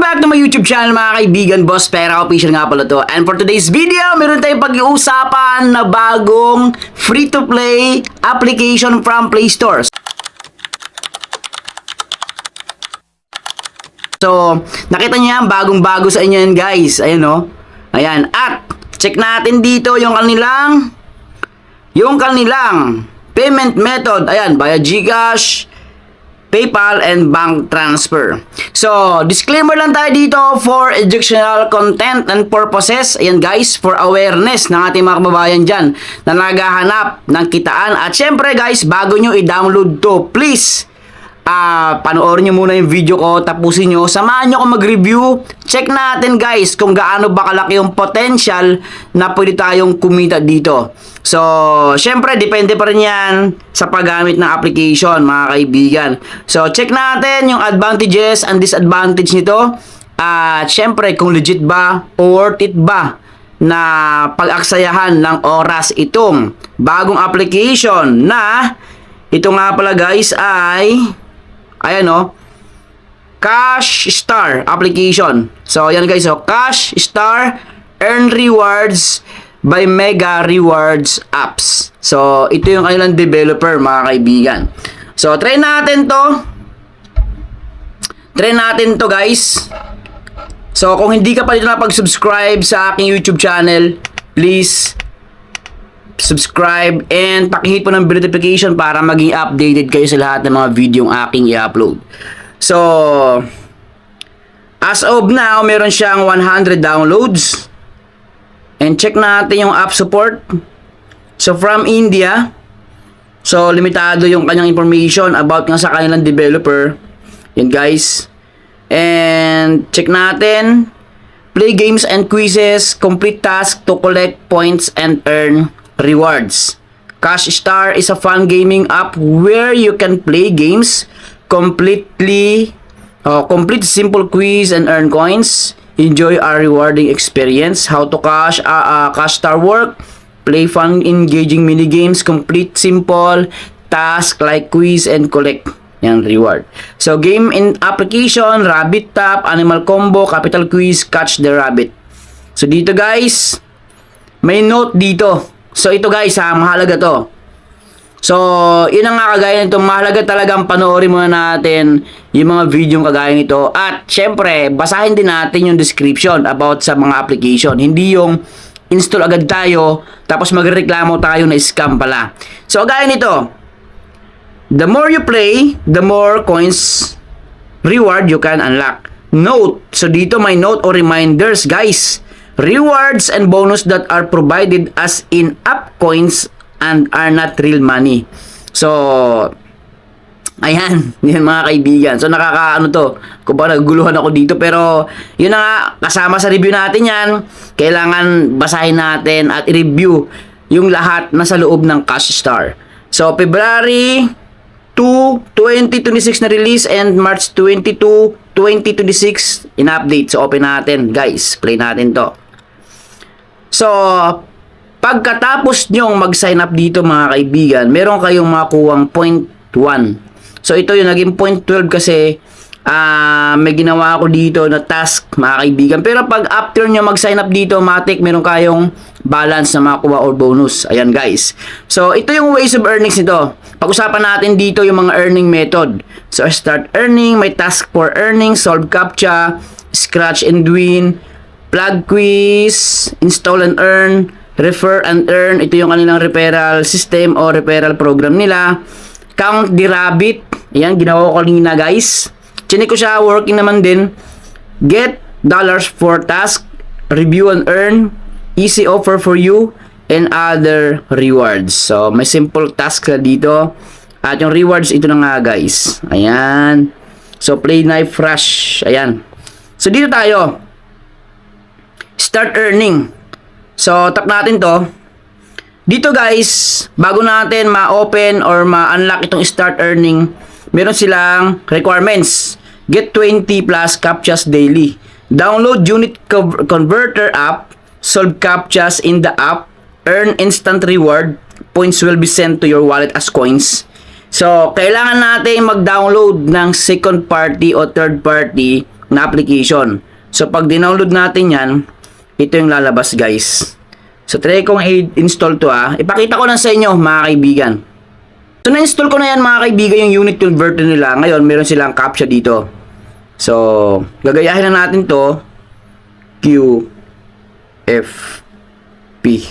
back to my YouTube channel mga kaibigan, Boss Pera Official nga pala to. And for today's video, meron tayong pag-iusapan na bagong free-to-play application from Play Store. So, nakita niyo yan, bagong-bago sa inyo yan guys. Ayan o. Ayan. At, check natin dito yung kanilang payment method. Ayan, via GCash, PayPal, and bank transfer. So, disclaimer lang tayo dito for educational content and purposes. Ayan guys, for awareness ng ating mga kababayan dyan na naghahanap ng kitaan. At syempre guys, bago nyo i-download to, please, panoorin nyo muna yung video ko, tapusin nyo, samahan nyo ako mag-review. Check natin guys kung gaano ba kalaki yung potential na pwede tayong kumita dito. So, syempre, depende pa rin yan sa paggamit ng application, mga kaibigan. So, check natin yung advantages and disadvantage nito. At syempre, kung legit ba o worth it ba na pag-aksayahan ng oras itong bagong application na ito nga pala guys ay ayan o, Cash Star application. So, ayan guys, so Cash Star Earn Rewards by Mega Rewards Apps. So, ito yung kanilang developer, mga kaibigan. So, try natin to. Try natin to, guys. So, kung hindi ka pa dito nakapag-subscribe sa aking YouTube channel, please subscribe and pakihit po ng bell notification para maging updated kayo sa lahat ng mga video yung aking i-upload. So, as of now, meron siyang 100 downloads. And check natin yung app support. So, from India. So, limitado yung kanyang information about nga sa kanilang developer. Yan guys. And check natin. Play games and quizzes. Complete task to collect points and earn rewards. Cash Star is a fun gaming app where you can play games, complete simple quiz and earn coins. Enjoy a rewarding experience. How to Cash Star work? Play fun engaging mini games, complete simple task like quiz and collect yan reward. So game in application, rabbit tap, animal combo, capital quiz, catch the rabbit. So dito guys, may note dito. So ito guys mahalaga to. So yun ang nga kagaya nito, mahalaga talagang panoorin muna natin yung mga video kagaya nito. At syempre basahin din natin yung description about sa mga application. Hindi yung install agad tayo tapos magreklamo tayo na scam pala. So kagaya nito, the more you play, the more coins reward you can unlock. Note, so dito may note or reminders guys. Rewards and bonus that are provided as in-app coins and are not real money. So, ayan, yan mga kaibigan. So, nakakaano to. Kung ba naguguluhan ako dito. Pero, yun na nga, kasama sa review natin yan. Kailangan basahin natin at i-review yung lahat na sa loob ng Cash Star. So, February 2, 2026 na release and March 22, 2026 in-update. So, open natin. Guys, play natin to. So, pagkatapos nyong mag-sign up dito mga kaibigan, meron kayong makuwang 0.1. So, ito yung naging 0.12 kasi may ginawa ako dito na task mga kaibigan. Pero pag after nyo mag-sign up dito, matik, meron kayong balance na makuha or bonus. Ayan guys. So, ito yung ways of earnings nito. Pag-usapan natin dito yung mga earning method. So, start earning, may task for earning, solve captcha, scratch and win, plug quiz, install and earn, refer and earn. Ito yung kanilang referral system o referral program nila. Count the rabbit. Ayan, ginawa ko kanina guys. Chinik ko siya, working naman din. Get dollars for task, review and earn, easy offer for you, and other rewards. So, may simple task na dito. At yung rewards, ito na nga guys. Ayan. So, play knife rush. Ayan. So, dito tayo. Start earning. So, tap natin to. Dito guys, bago natin ma-open or ma-unlock itong start earning, meron silang requirements. Get 20 plus captchas daily. Download unit converter app. Solve captchas in the app. Earn instant reward. Points will be sent to your wallet as coins. So, kailangan natin mag-download ng second party o third party na application. So, pag dinownload natin yan, ito yung lalabas, guys. So, try kong i-install to Ipakita ko lang sa inyo, mga kaibigan. So, na-install ko na yan, mga kaibigan, yung Unit 12 version nila. Ngayon, meron silang CAPTCHA dito. So, gagayahin na natin to. Q, F, P.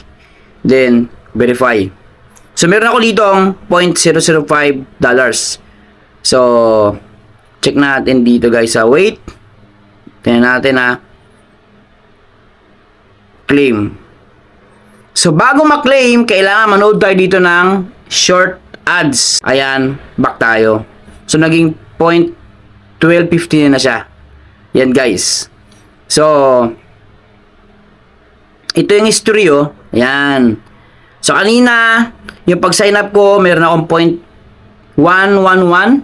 Then, verify. So, meron ako dito ang $0.005. So, check natin dito, guys, wait. Tingnan natin, claim. So, bago ma-claim, kailangan manood tayo dito ng short ads. Ayan, back tayo. So, naging $0.1250 na siya. Yan, guys. So, ito yung history, Ayan. So, kanina, yung pag-sign up ko, meron akong 0.111.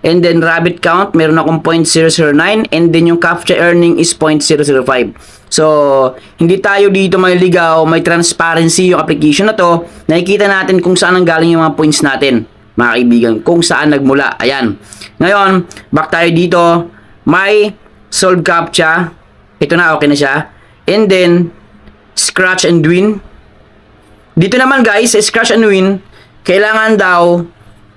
And then, rabbit count, meron akong 0.009. And then, yung CAPTCHA earning is 0.005. So, hindi tayo dito may ligaw, may transparency yung application na to. Nakikita natin kung saan ang galing yung mga points natin, mga kaibigan, kung saan nagmula. Ayan. Ngayon, back tayo dito. May solve CAPTCHA. Ito na, okay na siya. And then, scratch and win. Dito naman, guys, sa scratch and win, kailangan daw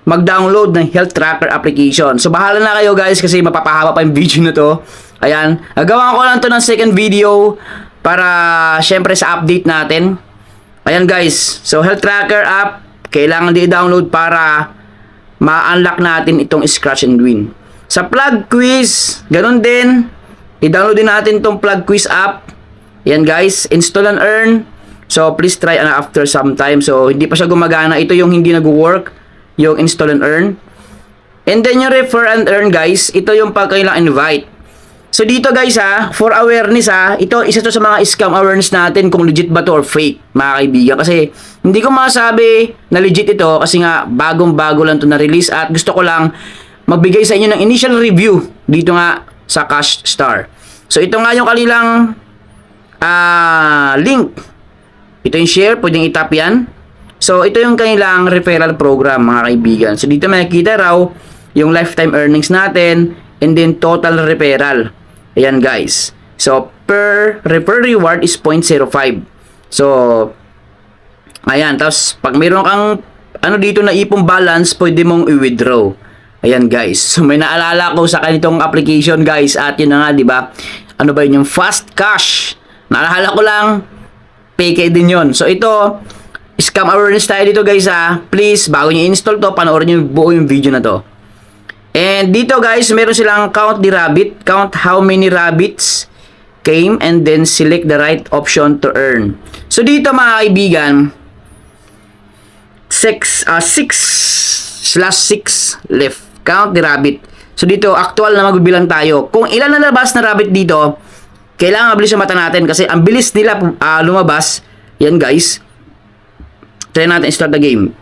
mag-download ng health tracker application. So, bahala na kayo, guys, kasi mapapahaba pa yung video na to. Ayan, nagawa ko lang to ng second video para syempre sa update natin. Ayan, guys, so health tracker app kailangan di-download para ma-unlock natin itong scratch and win. Sa plug quiz, ganun din, i-download din natin itong plug quiz app. Ayan, guys, install and earn. So please try after some time. So hindi pa siya gumagana, ito yung hindi nag-work, yung install and earn. And then yung refer and earn, guys, ito yung pag kailang invite. So dito, guys, for awareness, ito isa to sa mga scam awareness natin kung legit ba to or fake, mga kaibigan. Kasi hindi ko masabi na legit ito kasi nga bagong-bago lang to na release at gusto ko lang magbigay sa inyo ng initial review dito nga sa Cash Star. So ito nga yung kanilang link. Ito yung share, pwedeng itap yan. So ito yung kanilang referral program, mga kaibigan. So dito makikita raw yung lifetime earnings natin and then total referral. Ayan, guys. So, per reward is 0.05. So, ayan. Tapos, pag mayroon kang dito na ipong balance, pwede mong i-withdraw. Ayan, guys. So, may naalala ko sa kanitong application, guys. At yun na nga, di ba? Ano ba yun? Yung Fast Cash. Naalala ko lang, peke din yun. So, ito, scam awareness tayo dito, guys, Please, bago nyo install to, panoorin nyo buo yung video na to. And dito, guys, meron silang count the rabbit, count how many rabbits came, and then select the right option to earn. So dito, mga kaibigan, 6/6 left, count the rabbit. So dito, actual na magbibilang tayo. Kung ilan na labas na rabbit dito, kailangan mabilis yung mata natin kasi ang bilis nila lumabas. Yan, guys. Try natin start the game.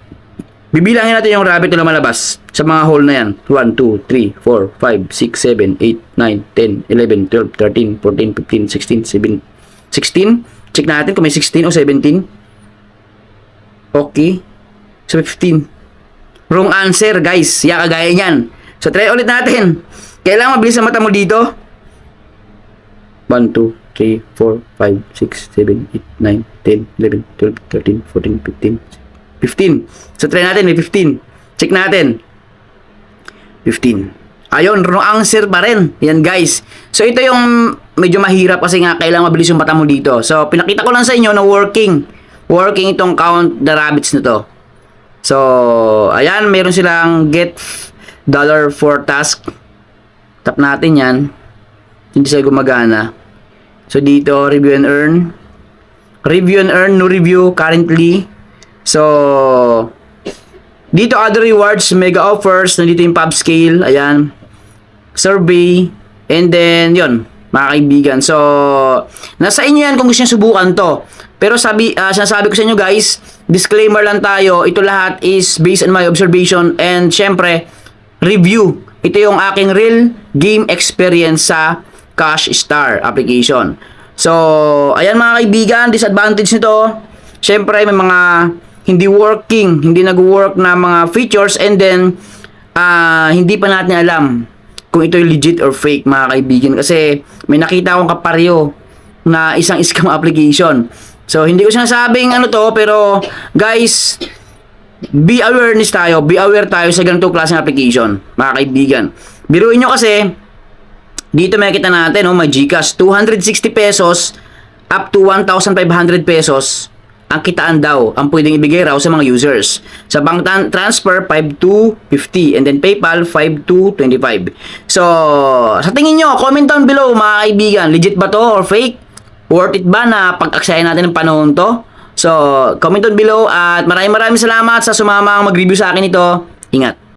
Bibilangin natin yung rabbit na lumalabas sa mga hole na yan. 1, 2, 3, 4, 5, 6, 7, 8, 9, 10, 11, 12, 13, 14, 15, 16, 17, 16. Check natin kung may 16 o 17. Okay. So, 15. Wrong answer, guys. Kagaya niyan. So, try ulit natin. Kailangan mabilis ang mata mo dito. 1, 2, 3, 4, 5, 6, 7, 8, 9, 10, 11, 12, 13, 14, 15, 15. So, try natin. May 15. Check natin. 15. Ayun, wrong answer pa rin. Yan, guys. So, ito yung medyo mahirap kasi nga kailangan mabilis yung mata mo dito. So, pinakita ko lang sa inyo na working itong count the rabbits na to. So, ayan, meron silang get dollar for task. Tap natin yan. Hindi siya gumagana. So, dito, review and earn. Review and earn, no review currently. So, dito other rewards, mega offers, nandito yung pub scale, ayan, survey, and then, yon mga kaibigan. So, nasa inyo yan kung gusto nyo subukan to. Pero sinasabi ko sa inyo, guys, disclaimer lang tayo, ito lahat is based on my observation and syempre, review. Ito yung aking real game experience sa Cash Star application. So, ayan mga kaibigan, disadvantage nito, syempre may mga hindi nag-work na mga features and then hindi pa natin alam kung ito legit or fake, mga kaibigan. Kasi may nakita akong kaparyo na isang scam application. So, hindi ko sinasabing ano to, pero guys, be awareness tayo. Be aware tayo sa ganitong klaseng application, mga kaibigan. Biruin nyo kasi, dito makikita natin, oh, may GCash, 260 pesos up to 1,500 pesos ang kitaan daw, ang pwedeng ibigay raw sa mga users. Sa bank transfer, 5 to 50. And then PayPal, 5 to 25. So, sa tingin nyo, comment down below, mga kaibigan. Legit ba to or fake? Worth it ba na pag-aksayan natin ng panahon to? So, comment down below at maraming salamat sa sumama mag-review sa akin ito. Ingat.